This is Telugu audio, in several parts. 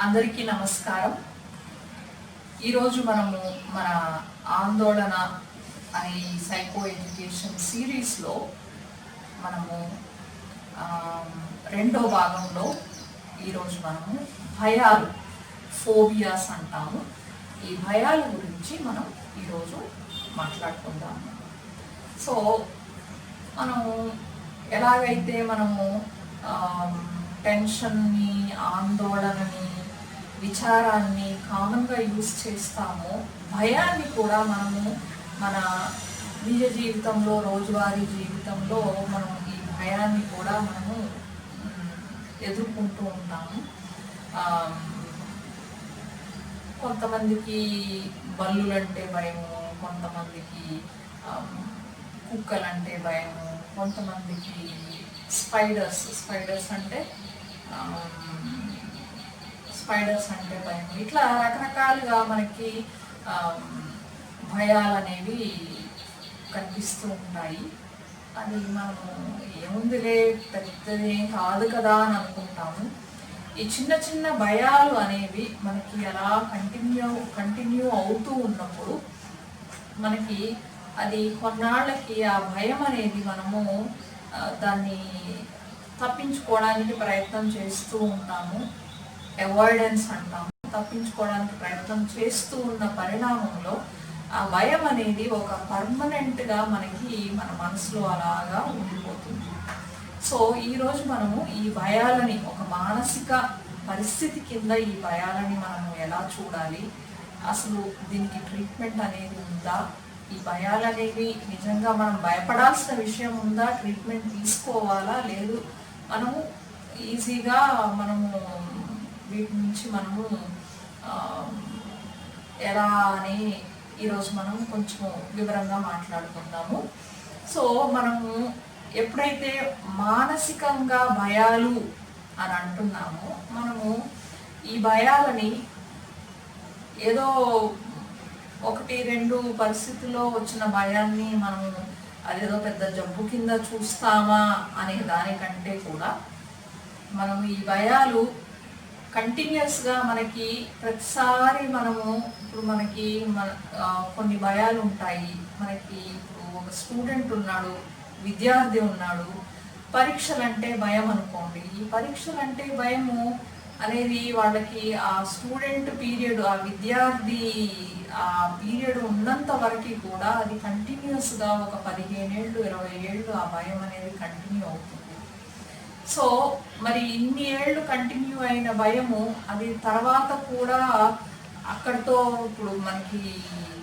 అందరికీ నమస్కారం. ఈరోజు మనము మన ఆందోళన అనే సైకో ఎడ్యుకేషన్ సిరీస్లో మనము రెండో భాగంలో ఈరోజు మనము భయాలు, ఫోబియాస్ అంటాము. ఈ భయాల గురించి మనం ఈరోజు మాట్లాడుకుందాము. సో మనము ఎలాగైతే మనము టెన్షన్ని, ఆందోళనని, విచారాన్ని కామన్గా యూజ్ చేస్తామో, భయాన్ని కూడా మనము మన నిజ జీవితంలో, రోజువారీ జీవితంలో మనం ఈ భయాన్ని కూడా మనము ఎదుర్కొంటూ ఉంటాము. కొంతమందికి బల్లులంటే భయము, కొంతమందికి కుక్కలంటే భయము, కొంతమందికి స్పైడర్స్ అంటే భయం. ఇట్లా రకరకాలుగా మనకి భయాలు అనేవి కనిపిస్తూ ఉంటాయి. అది మనము ఏముందిలే, పెద్దదేం కాదు కదా అని అనుకుంటాము. ఈ చిన్న చిన్న భయాలు అనేవి మనకి అలా కంటిన్యూ అవుతూ ఉన్నప్పుడు మనకి అది కొన్నాళ్ళకి ఆ భయం అనేది మనము దాన్ని తప్పించుకోవడానికి ప్రయత్నం చేస్తూ ఉంటాము. అవాయిడెన్స్ అంటాము. తప్పించుకోవడానికి ప్రయత్నం చేస్తూ ఉన్న పరిణామంలో ఆ భయం అనేది ఒక పర్మనెంట్గా మనకి మన మనసులో అలాగా ఉండిపోతుంది. సో ఈరోజు మనము ఈ భయాలని ఒక మానసిక పరిస్థితి కింద ఈ భయాలని మనము ఎలా చూడాలి, అసలు దీనికి ట్రీట్మెంట్ అనేది ఉందా, ఈ భయాలు అనేవి నిజంగా మనం భయపడాల్సిన విషయం ఉందా, ట్రీట్మెంట్ తీసుకోవాలా, లేదు మనము ఈజీగా మనము వీటి నుంచి మనము ఎలా అని ఈరోజు మనం కొంచెం వివరంగా మాట్లాడుకుందాము. సో మనము ఎప్పుడైతే మానసికంగా భయాలు అని అంటున్నామో, మనము ఈ భయాలని ఏదో ఒకటి రెండు పరిస్థితుల్లో వచ్చిన భయాన్ని మనము అదేదో పెద్ద జబ్బు కింద చూస్తామా అనే దానికంటే కూడా మనము ఈ భయాలు కంటిన్యూస్గా మనకి ప్రతిసారి మనము ఇప్పుడు మనకి కొన్ని భయాలు ఉంటాయి. మనకి ఇప్పుడు ఒక స్టూడెంట్ ఉన్నాడు, విద్యార్థి ఉన్నాడు, పరీక్షలంటే భయం అనుకోండి. ఈ పరీక్షలంటే భయము అనేది వాళ్ళకి ఆ స్టూడెంట్ పీరియడ్, ఆ విద్యార్థి ఆ పీరియడ్ ఉన్నంత వరకు కూడా అది కంటిన్యూస్గా ఒక 15 ఏళ్ళు 20 ఏళ్ళు ఆ భయం అనేది కంటిన్యూ అవుతుంది. సో మరి ఇన్ని ఏళ్ళు కంటిన్యూ అయిన భయము అది తర్వాత కూడా అక్కడితో, ఇప్పుడు మనకి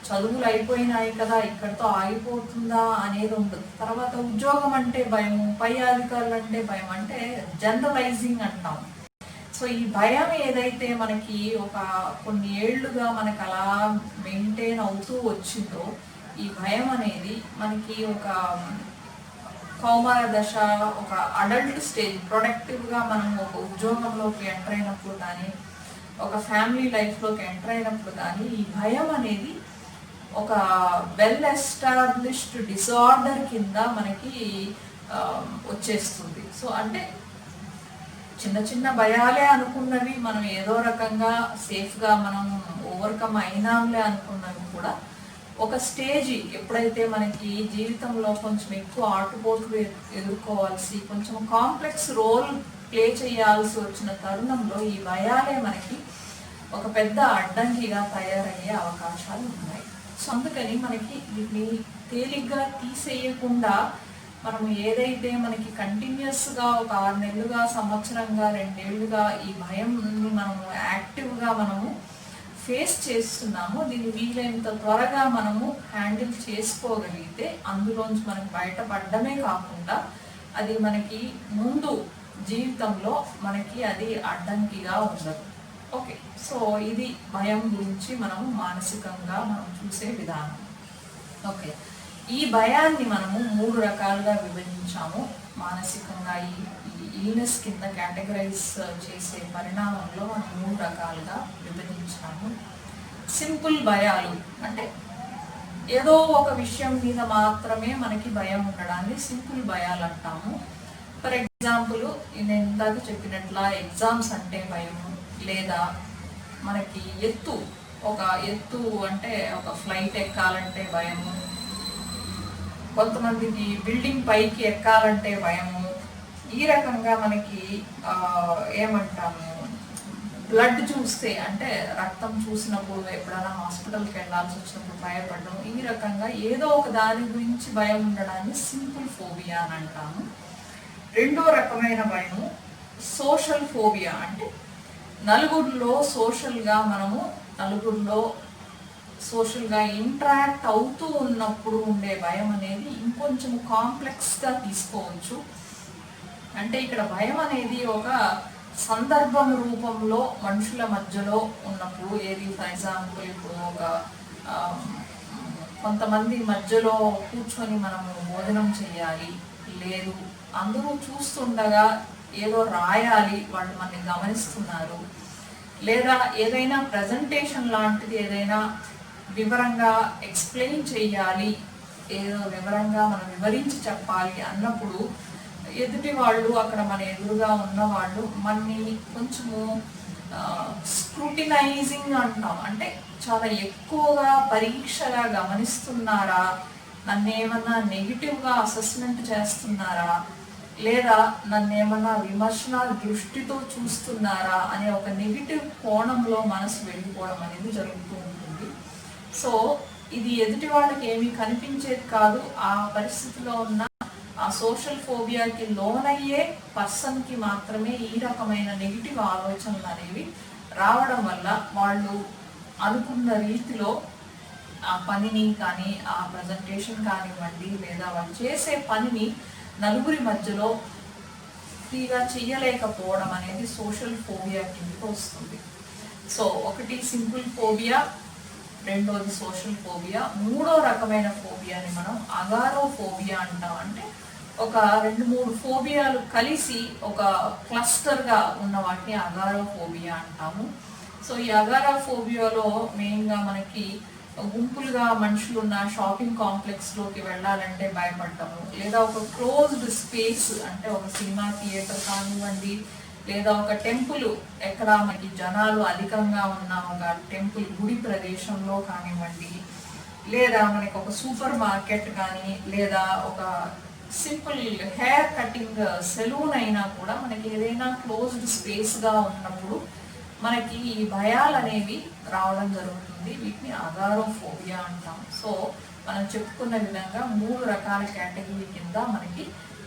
చదువులు అయిపోయినాయి కదా, ఇక్కడితో ఆగిపోతుందా అనేది ఉండదు. తర్వాత ఉద్యోగం అంటే భయము, పై అధికారులు అంటే భయం, అంటే జనరలైజింగ్ అంటాం. సో ఈ భయం ఏదైతే మనకి ఒక కొన్ని ఏళ్లుగా మనకు అలా మెయింటైన్ అవుతూ వచ్చిందో, ఈ భయం అనేది మనకి ఒక కౌమార దశ, ఒక అడల్ట్ స్టేజ్, ప్రొడక్టివ్గా మనం ఒక ఉద్యోగంలోకి ఎంటర్ అయినప్పుడు కానీ, ఒక ఫ్యామిలీ లైఫ్లోకి ఎంటర్ అయినప్పుడు కానీ ఈ భయం అనేది ఒక వెల్ ఎస్టాబ్లిష్డ్ డిసార్డర్ కింద మనకి వచ్చేస్తుంది. సో అంటే చిన్న చిన్న భయాలే అనుకున్నవి మనం ఏదో రకంగా సేఫ్గా మనం ఓవర్కమ్ అయినాంలే అనుకున్నవి కూడా ఒక స్టేజ్ ఎప్పుడైతే మనకి జీవితంలో కొంచెం ఎక్కువ ఆటుపోట్లు ఎదుర్కోవాల్సి, కొంచెం కాంప్లెక్స్ రోల్ ప్లే చేయాల్సి వచ్చిన తరుణంలో ఈ భయాలే మనకి ఒక పెద్ద అడ్డంకిగా తయారయ్యే అవకాశాలు ఉన్నాయి. సో అందుకని మనకి వీటిని తేలిగ్గా తీసేయకుండా మనం ఏదైతే మనకి కంటిన్యూస్గా ఒక 6 నెలలుగా, సంవత్సరంగా, 2 ఏళ్ళుగా ఈ భయంని మనము యాక్టివ్గా మనము ఫేస్ చేస్తున్నాము, దీన్ని వీలైనంత త్వరగా మనము హ్యాండిల్ చేసుకోగలిగితే అందులోంచి మనకి బయటపడడమే కాకుండా అది మనకి ముందు జీవితంలో మనకి అది అడ్డంకిగా ఉండదు. ఓకే, సో ఇది భయం గురించి మనము మానసికంగా మనం చూసే విధానం. ఓకే, ఈ భయాన్ని మనము 3 రకాలుగా విభజించాము. మానసికంగా ఈ ఇల్నెస్ కింద కేటగరైజ్ చేసే పరిణామంలో మనం 3 రకాలుగా విభజించాము. సింపుల్ భయాలు అంటే ఏదో ఒక విషయం మీద మాత్రమే మనకి భయం ఉండడాన్ని సింపుల్ భయాలు అంటాము. ఫర్ ఎగ్జాంపుల్ నేను ఇందాక చెప్పినట్ల ఎగ్జామ్స్ అంటే భయము, లేదా మనకి ఒక ఎత్తు అంటే ఒక ఫ్లైట్ ఎక్కాలంటే భయము, కొంతమందికి బిల్డింగ్ పైకి ఎక్కాలంటే భయము. ఈ రకంగా మనకి ఏమంటాము, బ్లడ్ చూస్తే అంటే రక్తం చూసినప్పుడు ఎప్పుడైనా హాస్పిటల్కి వెళ్ళాల్సి వచ్చినప్పుడు భయపడడం, ఈ రకంగా ఏదో ఒక దాని గురించి భయం ఉండడాన్ని సింపుల్ ఫోబియా అని అంటాము. రెండో రకమైన భయము సోషల్ ఫోబియా, అంటే నలుగురిలో సోషల్గా ఇంటరాక్ట్ అవుతూ ఉన్నప్పుడు ఉండే భయం అనేది ఇంకొంచెం కాంప్లెక్స్గా తీసుకోవచ్చు. అంటే ఇక్కడ భయం అనేది ఒక సందర్భం రూపంలో మనుషుల మధ్యలో ఉన్నప్పుడు, ఏది ఫర్ ఎగ్జాంపుల్ ఇప్పుడు ఒక కొంతమంది మధ్యలో కూర్చొని మనము భోజనం చేయాలి, లేదు అందరూ చూస్తుండగా ఏదో రాయాలి, వాళ్ళు మనని గమనిస్తున్నారు, లేదా ఏదైనా ప్రజెంటేషన్ లాంటిది ఏదైనా వివరంగా ఎక్స్ప్లెయిన్ చేయాలి, ఏదో వివరంగా మనం వివరించి చెప్పాలి అన్నప్పుడు ఎదుటి వాళ్ళు అక్కడ మన ఎదురుగా ఉన్నవాళ్ళు మనని కొంచెము స్క్రూటినైజింగ్ అంటాం, అంటే చాలా ఎక్కువగా పరీక్షగా గమనిస్తున్నారా, నన్ను ఏమన్నా నెగిటివ్గా అసెస్మెంట్ చేస్తున్నారా, లేదా నన్ను ఏమన్నా విమర్శన దృష్టితో చూస్తున్నారా అనే ఒక నెగిటివ్ కోణంలో మనసు వెళ్ళిపోవడం అనేది జరుగుతూ ఉంటుంది. సో ఇది ఎదుటి వాళ్ళకి ఏమీ కనిపించేది కాదు. ఆ పరిస్థితిలో ఉన్న ఆ సోషల్ ఫోబియాకి లోనయ్యే పర్సన్కి మాత్రమే ఈ రకమైన నెగిటివ్ ఆలోచనలు అనేవి రావడం వల్ల వాళ్ళు అనుకున్న రీతిలో ఆ పనిని కానీ, ఆ ప్రజెంటేషన్ కానివ్వండి, లేదా వాళ్ళు చేసే పనిని నలుగురి మధ్యలో ఫ్రీగా చెయ్యలేకపోవడం అనేది సోషల్ ఫోబియా కిందకి వస్తుంది. సో ఒకటి సింపుల్ ఫోబియా, రెండోది సోషల్ ఫోబియా. మూడో రకమైన ఫోబియాని మనం అగారోఫోబియా అంటాం. అంటే ఒక 2-3 ఫోబియాలు కలిసి ఒక క్లస్టర్గా ఉన్న వాటిని అగారోఫోబియా అంటాము. సో ఈ అగారోఫోబియాలో మెయిన్గా మనకి గుంపులుగా మనుషులు ఉన్న షాపింగ్ కాంప్లెక్స్లోకి వెళ్ళాలంటే భయపడటము, లేదా ఒక క్లోజ్డ్ స్పేస్ అంటే ఒక సినిమా థియేటర్ కానివ్వండి, లేదా ఒక టెంపుల్ ఎక్కడ మనకి జనాలు అధికంగా ఉన్న ఒక టెంపుల్ గుడి ప్రదేశంలో కానివ్వండి, లేదా మనకి ఒక సూపర్ మార్కెట్ కానీ, లేదా ఒక సింపుల్ హెయిర్ కటింగ్ సెలూన్ అయినా కూడా మనకి ఏదైనా క్లోజ్డ్ స్పేస్గా ఉన్నప్పుడు మనకి ఈ భయాలు అనేవి రావడం జరుగుతుంది. వీటిని అగారోఫోబియా అంటాం. సో మనం చెప్పుకున్న విధంగా 3 రకాల కేటగిరీ కింద మనకి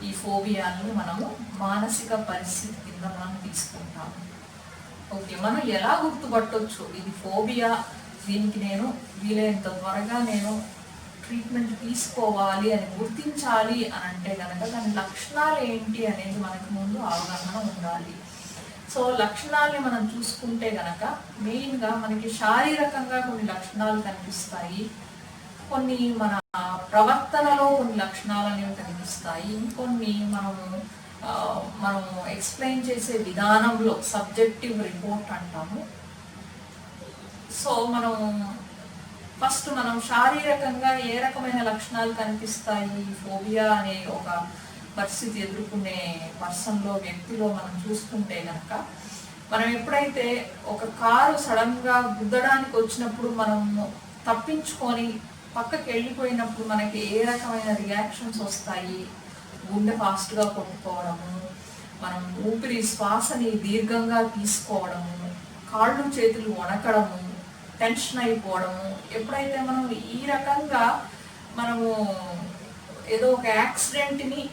ఈ ఫోబియాని మనము మానసిక పరిస్థితి కింద మనం తీసుకుంటాము. ఓకే, మనం ఎలా గుర్తుపట్టవచ్చు ఇది ఫోబియా, దీనికి నేను వీలైనంత త్వరగా నేను ట్రీట్మెంట్ తీసుకోవాలి అని గుర్తించాలి అని అంటే కనుక దాని లక్షణాలు ఏంటి అనేది మనకు ముందు అవగాహన ఉండాలి. సో లక్షణాలని మనం చూసుకుంటే కనుక మెయిన్గా మనకి శారీరకంగా కొన్ని లక్షణాలు కనిపిస్తాయి, కొన్ని మన ప్రవర్తనలో కొన్ని లక్షణాలు అనేవి కనిపిస్తాయి, ఇంకొన్ని మనం ఎక్స్ప్లెయిన్ చేసే విధానంలో సబ్జెక్టివ్ రిపోర్ట్ అంటాము. సో మనం శారీరకంగా ఏ రకమైన లక్షణాలు కనిపిస్తాయి ఫోబియా అనే ఒక పరిస్థితి ఎదుర్కొనే పర్సన్లో, వ్యక్తిలో మనం చూసుకుంటే కనుక, మనం ఎప్పుడైతే ఒక కారు సడన్గా గుద్దడానికి వచ్చినప్పుడు మనం తప్పించుకొని పక్కకి వెళ్ళిపోయినప్పుడు మనకి ఏ రకమైన రియాక్షన్స్ వస్తాయి, గుండె ఫాస్ట్గా కొట్టుకోవడము, మనం శ్వాసని దీర్ఘంగా తీసుకోవడము, కాళ్ళు చేతులు వణకడము, టెన్షన్ అయిపోవడము. ఎప్పుడైతే మనం ఈ రకంగా మనము ఏదో ఒక యాక్సిడెంట్ని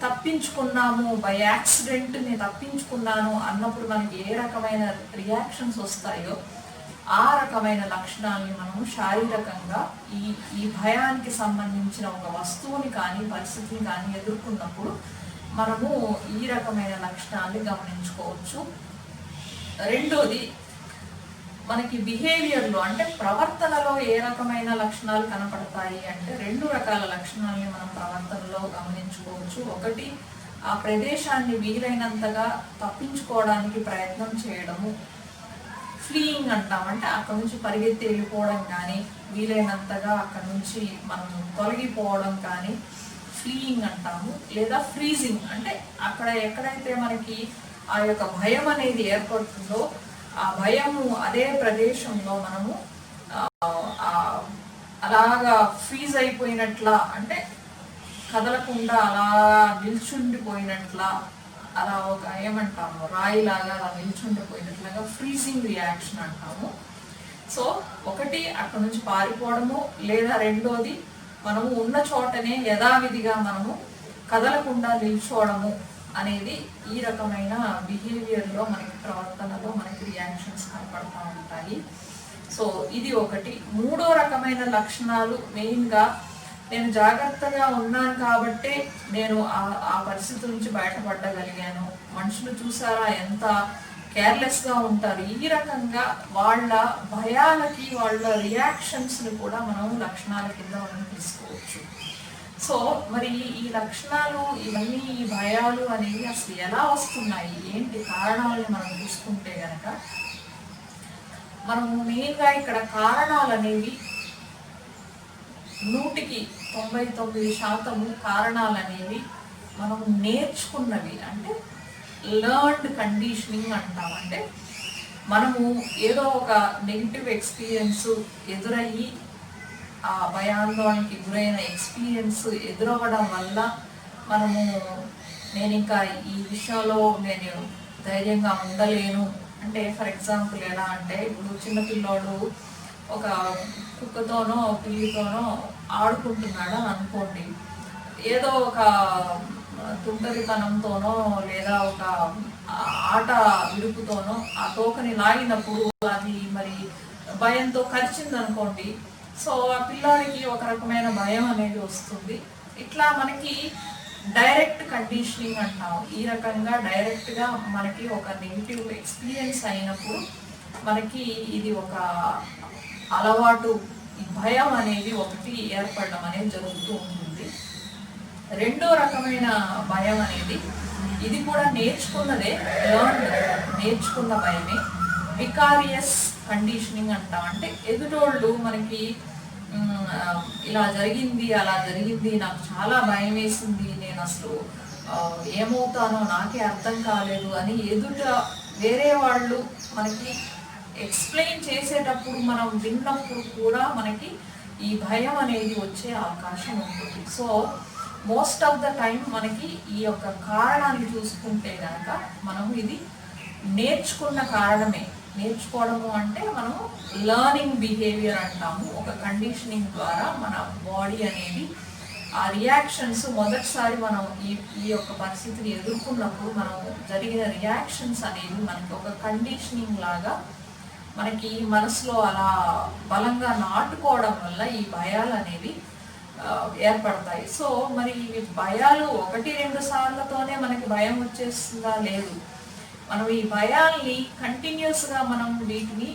తప్పించుకున్నాము, బై యాక్సిడెంట్ని తప్పించుకున్నాను అన్నప్పుడు మనకి ఏ రకమైన రియాక్షన్స్ వస్తాయో ఆ రకమైన లక్షణాలని మనము శారీరకంగా ఈ భయానికి సంబంధించిన ఒక వస్తువుని కానీ పరిస్థితిని కానీ ఎదుర్కొన్నప్పుడు మనము ఈ రకమైన లక్షణాన్ని గమనించుకోవచ్చు. రెండోది మనకి బిహేవియర్లో అంటే ప్రవర్తనలో ఏ రకమైన లక్షణాలు కనపడతాయి అంటే 2 రకాల లక్షణాలని మనం ప్రవర్తనలో గమనించుకోవచ్చు. ఒకటి, ఆ ప్రదేశాన్ని వీలైనంతగా తప్పించుకోవడానికి ప్రయత్నం చేయడము, ఫ్లీయింగ్ అంటాం. అంటే అక్కడ నుంచి పరిగెత్తి వెళ్ళిపోవడం కానీ, వీలైనంతగా అక్కడ నుంచి మనం తొలగిపోవడం కానీ ఫ్లీయింగ్ అంటాము. లేదా ఫ్రీజింగ్, అంటే అక్కడ ఎక్కడైతే మనకి ఆ యొక్క భయం అనేది ఏర్పడుతుందో ఆ భయము అదే ప్రదేశంలో మనము అలాగా ఫ్రీజ్ అయిపోయినట్లా, అంటే కదలకుండా అలా నిల్చుండిపోయినట్లా, అలా ఒక ఏమంటాము రాయిలాగా అలా నిల్చుండిపోయినట్లుగా ఫ్రీజింగ్ రియాక్షన్ అంటాము. సో ఒకటి అక్కడ నుంచి పారిపోవడము, లేదా రెండోది మనము ఉన్న చోటనే యథావిధిగా మనము కదలకుండా నిల్చోవడము అనేది ఈ రకమైన బిహేవియర్లో మనకి ప్రవర్తనలో మనకి రియాక్షన్స్ కనపడుతూ ఉంటాయి. సో ఇది ఒకటి. మూడో రకమైన లక్షణాలు మెయిన్గా నేను జాగ్రత్తగా ఉన్నాను కాబట్టే నేను ఆ పరిస్థితి నుంచి బయటపడగలిగాను. మనుషులు చూసారా ఎంత కేర్లెస్గా ఉంటారు. ఈ రకంగా వాళ్ళ భయాలకి వాళ్ళ రియాక్షన్స్ని కూడా మనం లక్షణాల కింద మనం తీసుకోవచ్చు. సో మరి ఈ లక్షణాలు ఇవన్నీ ఈ భయాలు అనేవి అసలు ఎలా వస్తున్నాయి, ఏంటి కారణాలని మనం చూసుకుంటే గనక మనము మెయిన్గా ఇక్కడ కారణాలు అనేవి 99% కారణాలు అనేవి మనము నేర్చుకున్నవి, అంటే లర్న్డ్ కండిషనింగ్ అంటాం. అంటే మనము ఏదో ఒక నెగిటివ్ ఎక్స్పీరియన్స్ ఎదురయ్యి ఆ భయాందోళనకి గురైన ఎక్స్పీరియన్స్ ఎదురవ్వడం వల్ల మనము నేను ఇంకా ఈ విషయంలో నేను ధైర్యంగా ఉండలేను. అంటే ఫర్ ఎగ్జాంపుల్ ఎలా అంటే, ఇప్పుడు చిన్నపిల్లోడు ఒక కుక్కతోనో పిల్లితోనో ఆడుకుంటున్నాడు అని అనుకోండి. ఏదో ఒక తుంటరితనంతోనో లేదా ఒక ఆట విడుపుతోనో ఆ తోకని లాగినప్పుడు అది మరి భయంతో కరిచింది అనుకోండి. సో ఆ పిల్లాడికి ఒక రకమైన భయం అనేది వస్తుంది. ఇట్లా మనకి డైరెక్ట్ కండిషనింగ్ అంటాం. ఈ రకంగా డైరెక్ట్గా మనకి ఒక నెగిటివ్ ఎక్స్పీరియన్స్ అయినప్పుడు మనకి ఇది ఒక అలవాటు, ఈ భయం అనేది ఒకటి ఏర్పడడం అనేది జరుగుతూ ఉంటుంది. రెండో రకమైన భయం అనేది ఇది కూడా నేర్చుకున్నదే, నేర్చుకున్న భయమే, వికారియస్ కండిషనింగ్ అంటాం. అంటే ఎదుటోళ్ళు మనకి ఇలా జరిగింది అలా జరిగింది, నాకు చాలా భయం వేసింది, నేను అసలు ఏమవుతానో నాకే అర్థం కాలేదు అని ఎదుట వేరే వాళ్ళు మనకి ఎక్స్ప్లెయిన్ చేసేటప్పుడు మనం విన్నప్పుడు కూడా మనకి ఈ భయం అనేది వచ్చే అవకాశం ఉంటుంది. So most of the time మనకి ఈ యొక్క కారణాన్ని చూసుకుంటే కనుక మనము ఇది నేర్చుకున్న కారణమే. నేర్చుకోవడము అంటే మనము లర్నింగ్ బిహేవియర్ అంటాము. ఒక కండిషనింగ్ ద్వారా మన బాడీ అనేది ఆ రియాక్షన్స్ మొదటిసారి మనం ఈ యొక్క పరిస్థితిని ఎదుర్కొన్నప్పుడు మనం జరిగిన రియాక్షన్స్ అనేవి మనకి ఒక కండిషనింగ్ లాగా మనకి మనసులో అలా బలంగా నాటుకోవడం వల్ల ఈ భయాలు అనేవి ఏర్పడతాయి. సో మరి ఈ భయాలు 1-2 సార్లతోనే మనకి భయం వచ్చేస్తుందా? లేదు. మనం ఈ భయాల్ని కంటిన్యూస్గా మనం వీటిని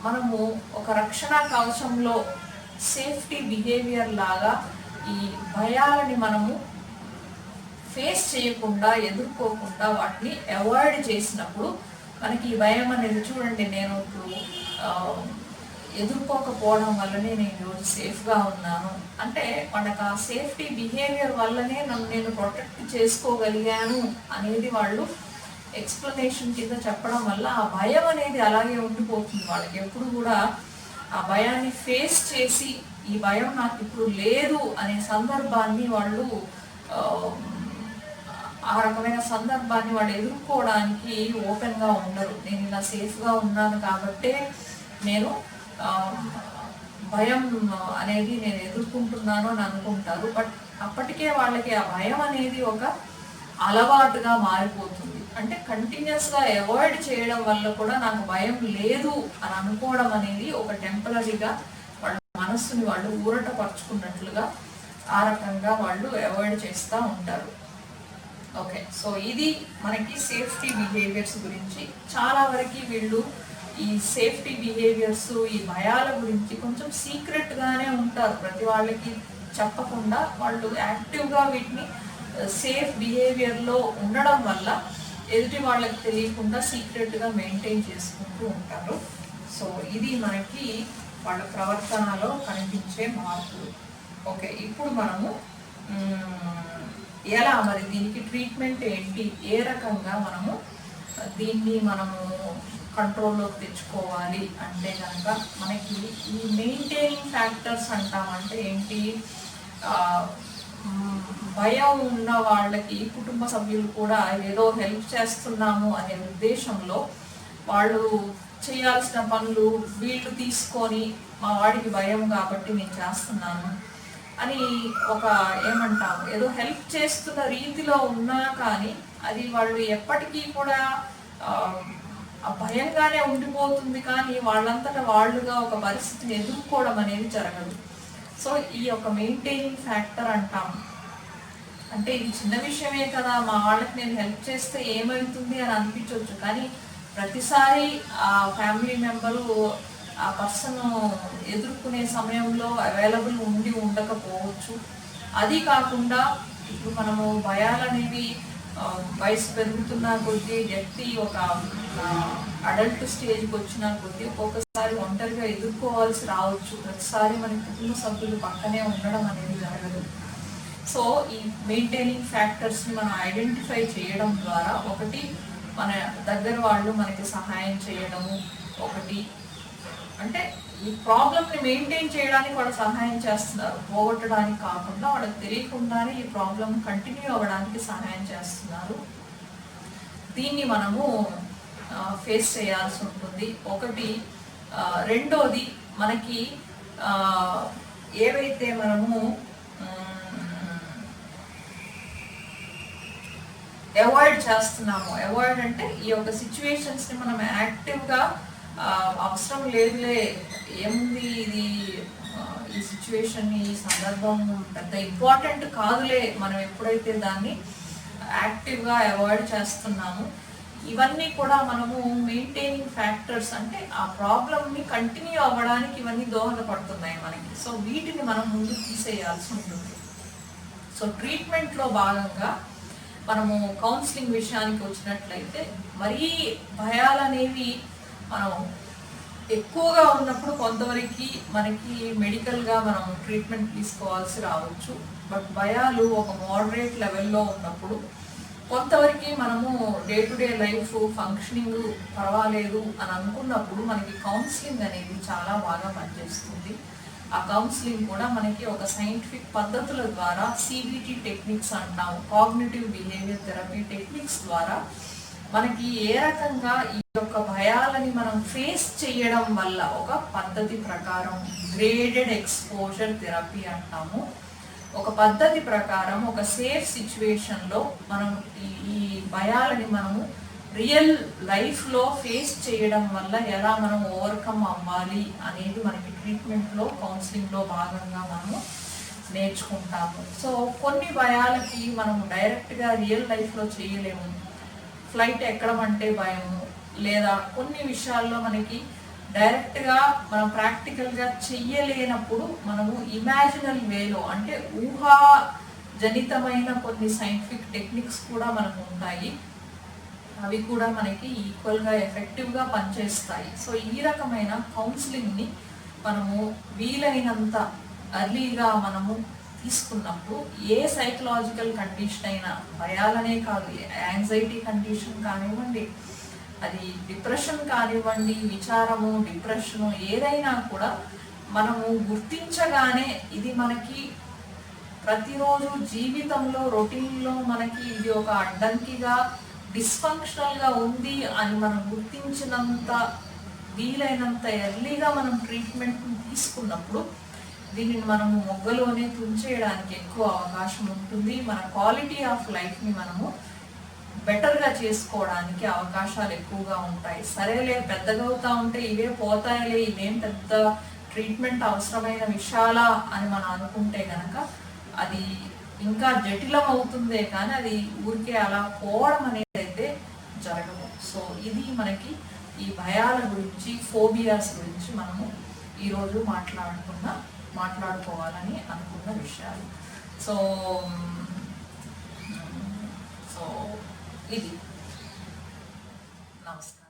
మనము ఒక రక్షణ కవచంలో సేఫ్టీ బిహేవియర్ లాగా ఈ భయాలని మనము ఫేస్ చేయకుండా, ఎదుర్కోకుండా వాటిని అవాయిడ్ చేసినప్పుడు మనకి ఈ భయం అనేది, చూడండి నేను ఇప్పుడు ఎదుర్కోకపోవడం వల్లనే నేను ఈరోజు సేఫ్గా ఉన్నాను అంటే వాళ్ళకి ఆ సేఫ్టీ బిహేవియర్ వల్లనే నన్ను నేను ప్రొటెక్ట్ చేసుకోగలిగాను అనేది వాళ్ళు ఎక్స్ప్లెనేషన్ కింద చెప్పడం వల్ల ఆ భయం అనేది అలాగే ఉండిపోతుంది. వాళ్ళకి ఎప్పుడు కూడా ఆ భయాన్ని ఫేస్ చేసి ఈ భయం నాకు ఇప్పుడు లేదు అనే సందర్భాన్ని వాళ్ళు ఆ రకమైన సందర్భాన్ని వాళ్ళు ఎదుర్కోవడానికి ఓపెన్గా ఉండరు. నేను ఇలా సేఫ్గా ఉన్నాను కాబట్టే నేను భయం అనేది నేను ఎదుర్కొంటున్నాను అని అనుకుంటారు. బట్ అప్పటికే వాళ్ళకి ఆ భయం అనేది ఒక అలవాటుగా మారిపోతుంది. అంటే కంటిన్యూస్గా అవాయిడ్ చేయడం వల్ల కూడా నాకు భయం లేదు అని అనుకోవడం అనేది ఒక టెంపరీగా వాళ్ళ మనస్సుని వాళ్ళు ఊరటపరుచుకున్నట్లుగా ఆ రకంగా వాళ్ళు అవాయిడ్ చేస్తూ ఉంటారు. ఓకే, సో ఇది మనకి సేఫ్టీ బిహేవియర్స్ గురించి. చాలా వరకు వీళ్ళు ఈ సేఫ్టీ బిహేవియర్స్, ఈ భయాల గురించి కొంచెం సీక్రెట్గానే ఉంటారు. ప్రతి వాళ్ళకి చెప్పకుండా వాళ్ళు యాక్టివ్గా వీటిని సేఫ్ బిహేవియర్లో ఉండడం వల్ల ఎదుటి వాళ్ళకి తెలియకుండా సీక్రెట్గా మెయింటైన్ చేసుకుంటూ ఉంటారు. సో ఇది మనకి వాళ్ళ ప్రవర్తనలో కనిపించే మార్పులు. ఓకే, ఇప్పుడు మనము ఎలా మరి దీనికి ట్రీట్మెంట్ ఏంటి, ఏ రకంగా మనము దీన్ని మనము కంట్రోల్లోకి తెచ్చుకోవాలి అంటే కనుక మనకి ఈ మెయింటైనింగ్ ఫ్యాక్టర్స్ అంటామంటే ఏంటి, భయం ఉన్న వాళ్ళకి కుటుంబ సభ్యులు కూడా ఏదో హెల్ప్ చేస్తున్నాము అనే ఉద్దేశంలో వాళ్ళు చేయాల్సిన పనులు వీళ్ళు తీసుకొని మా వాడికి భయం కాబట్టి నేను చేస్తున్నాను అని ఒక ఏమంటాము ఏదో హెల్ప్ చేస్తున్న రీతిలో ఉన్నా కానీ అది వాళ్ళు ఎప్పటికీ కూడా ఆ భయంగానే ఉండిపోతుంది, కానీ వాళ్ళంతటా వాళ్ళుగా ఒక పరిస్థితిని ఎదుర్కోవడం అనేది జరగదు. సో ఈ యొక్క మెయింటైనింగ్ ఫ్యాక్టర్ అంటాం. అంటే ఇది చిన్న విషయమే కదా, మా వాళ్ళకి నేను హెల్ప్ చేస్తే ఏమవుతుంది అని అనిపించవచ్చు, కానీ ప్రతిసారి ఆ ఫ్యామిలీ మెంబరు ఆ పర్సన్ ఎదుర్కొనే సమయంలో అవైలబుల్ ఉండి ఉండకపోవచ్చు. అది కాకుండా ఇప్పుడు మనము భయాలనేవి వయసు పెరుగుతున్న కొద్దీ వ్యక్తి ఒక అడల్ట్ స్టేజ్కి వచ్చిన కొద్దీ ఒక్కొక్కసారి ఒంటరిగా ఎదుర్కోవాల్సి రావచ్చు. ప్రతిసారి మన కుటుంబ సభ్యులు పక్కనే ఉండడం అనేది జరగదు. సో ఈ మెయింటైనింగ్ ఫ్యాక్టర్స్ని మనం ఐడెంటిఫై చేయడం ద్వారా ఒకటి మన దగ్గర వాళ్ళు మనకి సహాయం చేయడము, ఒకటి అంటే ఈ ప్రాబ్లమ్ని మెయింటైన్ చేయడానికి వాళ్ళు సహాయం చేస్తున్నారు, పోగొట్టడానికి కాకుండా వాళ్ళకి తెలియకుండానే ఈ ప్రాబ్లం కంటిన్యూ అవ్వడానికి సహాయం చేస్తున్నారు. దీన్ని మనము ఫేస్ చేయాల్సి ఉంటుంది ఒకటి. రెండోది మనకి ఏవైతే మనము అవాయిడ్ చేస్తున్నాము, అవాయిడ్ అంటే ఈ యొక్క సిచ్యువేషన్స్ని మనం యాక్టివ్గా అవసరం లేదులే ఏముంది ఇది ఈ సిచ్యువేషన్ ఈ సందర్భం పెద్ద ఇంపార్టెంట్ కాదులే మనం ఎప్పుడైతే దాన్ని యాక్టివ్గా అవాయిడ్ చేస్తున్నాము, ఇవన్నీ కూడా మనము మెయింటైనింగ్ ఫ్యాక్టర్స్ అంటే ఆ ప్రాబ్లమ్ని కంటిన్యూ అవ్వడానికి ఇవన్నీ దోహదపడుతున్నాయి మనకి. సో వీటిని మనం ముందు తీసేయాల్సి ఉంటుంది. సో ట్రీట్మెంట్లో భాగంగా మనము కౌన్సిలింగ్ విషయానికి వచ్చినట్లయితే మరీ భయాలనేవి మనం ఎక్కువగా ఉన్నప్పుడు కొంతవరకు మనకి మెడికల్గా మనం ట్రీట్మెంట్ తీసుకోవాల్సి రావచ్చు. బట్ భయాలు ఒక మోడరేట్ లెవెల్లో ఉన్నప్పుడు కొంతవరకు మనము day to day life functioning పర్వాలేదు అని అనుకున్నప్పుడు మనకి కౌన్సిలింగ్ అనేది చాలా బాగా పనిచేస్తుంది. ఆ కౌన్సిలింగ్ కూడా మనకి ఒక సైంటిఫిక్ పద్ధతుల ద్వారా CBT టెక్నిక్స్ అంటాము, కాగ్నిటివ్ బిహేవియర్ థెరపీ టెక్నిక్స్ ద్వారా మనకి ఏ రకంగా ఈ యొక్క భయాలని మనం ఫేస్ చేయడం వల్ల ఒక పద్ధతి ప్రకారం గ్రేడెడ్ ఎక్స్పోజర్ థెరపీ అంటాము. ఒక పద్ధతి ప్రకారం ఒక సేఫ్ సిచ్యువేషన్లో మనం ఈ భయాలని మనము రియల్ లైఫ్లో ఫేస్ చేయడం వల్ల ఎలా మనం ఓవర్కమ్ అవ్వాలి అనేది మనకి ట్రీట్మెంట్లో కౌన్సిలింగ్లో భాగంగా మనము నేర్చుకుంటాము. సో కొన్ని భయాలకి మనము డైరెక్ట్గా రియల్ లైఫ్లో చేయలేము. ఫ్లైట్ ఎక్కడం అంటే భయము, లేదా కొన్ని విషయాల్లో మనకి డైరెక్ట్గా మనం ప్రాక్టికల్గా చెయ్యలేనప్పుడు మనము ఇమాజినల్ వేలో అంటే ఊహాజనితమైన కొన్ని సైంటిఫిక్ టెక్నిక్స్ కూడా మనకు ఉంటాయి. అవి కూడా మనకి ఈక్వల్గా ఎఫెక్టివ్గా పనిచేస్తాయి. సో ఈ రకమైన కౌన్సిలింగ్ని మనము వీలైనంత ఎర్లీగా మనము తీసుకున్నప్పుడు ఏ సైకలాజికల్ కండిషన్ అయినా, భయాలనే కాదు, యాంగ్జైటీ కండిషన్ కానివ్వండి, అది డిప్రెషన్ కానివ్వండి, విచారము, డిప్రెషను ఏదైనా కూడా మనము గుర్తించగానే ఇది మనకి ప్రతిరోజు జీవితంలో రొటీన్లో మనకి ఇది ఒక అడ్డంకిగా డిస్ఫంక్షనల్గా ఉంది అని మనం గుర్తించినంత వీలైనంత ఎర్లీగా మనం ట్రీట్మెంట్ని తీసుకున్నప్పుడు దీనిని మనము మొగ్గలోనే తుంచేయడానికి ఎక్కువ అవకాశం ఉంటుంది. మన క్వాలిటీ ఆఫ్ లైఫ్ని మనము బెటర్గా చేసుకోవడానికి అవకాశాలు ఎక్కువగా ఉంటాయి. సరేలే పెద్దగా అవుతా ఉంటే ఇవే పోతాయిలే, ఇవేం పెద్ద ట్రీట్మెంట్ అవసరమైన విషయాలా అని మనం అనుకుంటే కనుక అది ఇంకా జటిలం అవుతుందే కానీ అది ఊరికే అలా పోవడం అనేది అయితే జరగదు. సో ఇది మనకి ఈ భయాల గురించి, ఫోబియాస్ గురించి మనము ఈరోజు మాట్లాడుకోవాలని అనుకున్న విషయాలు. సో ఇది నమస్కారం.